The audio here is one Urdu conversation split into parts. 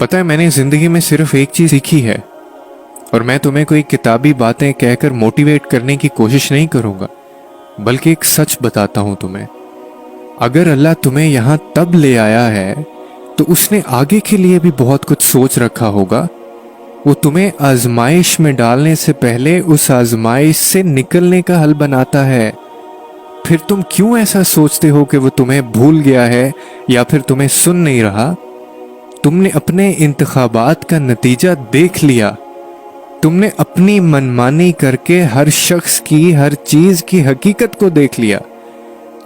پتہ ہے میں نے زندگی میں صرف ایک چیز سیکھی ہے، اور میں تمہیں کوئی کتابی باتیں کہہ کر موٹیویٹ کرنے کی کوشش نہیں کروں گا، بلکہ ایک سچ بتاتا ہوں تمہیں۔ اگر اللہ تمہیں یہاں تب لے آیا ہے تو اس نے آگے کے لیے بھی بہت کچھ سوچ رکھا ہوگا۔ وہ تمہیں آزمائش میں ڈالنے سے پہلے اس آزمائش سے نکلنے کا حل بناتا ہے۔ پھر تم کیوں ایسا سوچتے ہو کہ وہ تمہیں بھول گیا ہے یا پھر تمہیں سن نہیں رہا؟ تم نے اپنے انتخابات کا نتیجہ دیکھ لیا۔ تم نے اپنی منمانی کر کے ہر شخص کی، ہر چیز کی حقیقت کو دیکھ لیا۔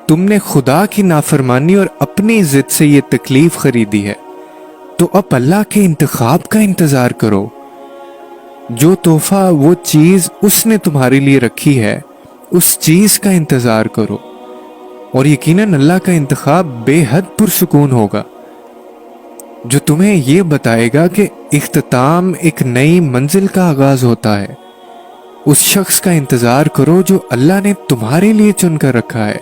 تم نے خدا کی نافرمانی اور اپنی ضد سے یہ تکلیف خریدی ہے، تو اب اللہ کے انتخاب کا انتظار کرو۔ جو تحفہ، وہ چیز اس نے تمہارے لیے رکھی ہے، اس چیز کا انتظار کرو، اور یقیناً اللہ کا انتخاب بے حد پرسکون ہوگا، جو تمہیں یہ بتائے گا کہ اختتام ایک نئی منزل کا آغاز ہوتا ہے۔ اس شخص کا انتظار کرو جو اللہ نے تمہارے لیے چن کر رکھا ہے،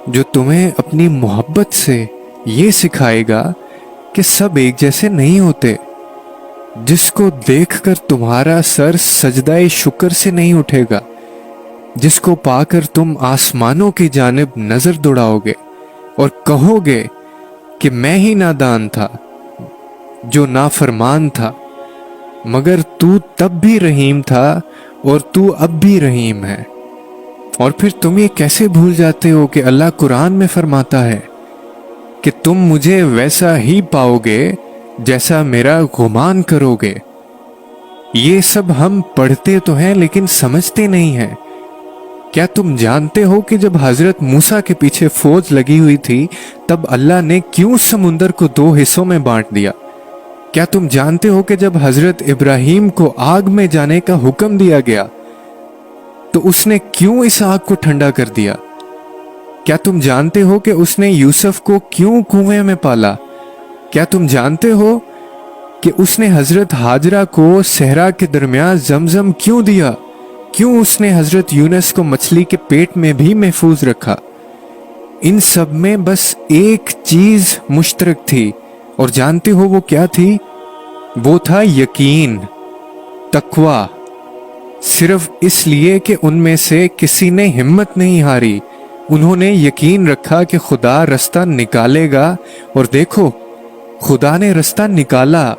جو تمہیں اپنی محبت سے یہ سکھائے گا کہ سب ایک جیسے نہیں ہوتے، جس کو دیکھ کر تمہارا سر سجدہ شکر سے نہیں اٹھے گا، جس کو پا کر تم آسمانوں کی جانب نظر دوڑاؤ گے اور کہو گے کہ میں ہی نادان تھا، جو نافرمان تھا، مگر تو تب بھی رحیم تھا اور تو اب بھی رحیم ہے۔ اور پھر تم یہ کیسے بھول جاتے ہو کہ اللہ قرآن میں فرماتا ہے کہ تم مجھے ویسا ہی پاؤ گے جیسا میرا گمان کرو گے۔ یہ سب ہم پڑھتے تو ہیں لیکن سمجھتے نہیں ہیں۔ کیا تم جانتے ہو کہ جب حضرت موسیٰ کے پیچھے فوج لگی ہوئی تھی تب اللہ نے کیوں سمندر کو 2 حصوں میں بانٹ دیا؟ کیا تم جانتے ہو کہ جب حضرت ابراہیم کو آگ میں جانے کا حکم دیا گیا تو اس نے کیوں اس آگ کو ٹھنڈا کر دیا؟ کیا تم جانتے ہو کہ اس نے یوسف کو کیوں کنویں میں پالا؟ کیا تم جانتے ہو کہ اس نے حضرت ہاجرہ کو صحرا کے درمیان زمزم کیوں دیا؟ کیوں اس نے حضرت یونس کو مچھلی کے پیٹ میں بھی محفوظ رکھا؟ ان سب میں بس ایک چیز مشترک تھی، اور جانتے ہو وہ کیا تھی؟ وہ تھا یقین، تقوی۔ صرف اس لیے کہ ان میں سے کسی نے ہمت نہیں ہاری، انہوں نے یقین رکھا کہ خدا رستہ نکالے گا، اور دیکھو خدا نے رستہ نکالا۔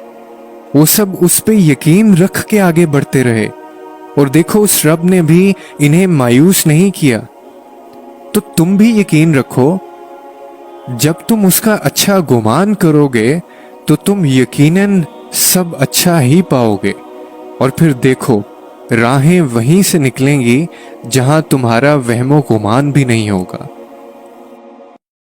وہ سب اس پہ یقین رکھ کے آگے بڑھتے رہے، اور دیکھو اس رب نے بھی انہیں مایوس نہیں کیا۔ تو تم بھی یقین رکھو، جب تم اس کا اچھا گمان کرو گے تو تم یقیناً سب اچھا ہی پاؤ گے، اور پھر دیکھو راہیں وہیں سے نکلیں گی جہاں تمہارا وہم و گمان بھی نہیں ہوگا۔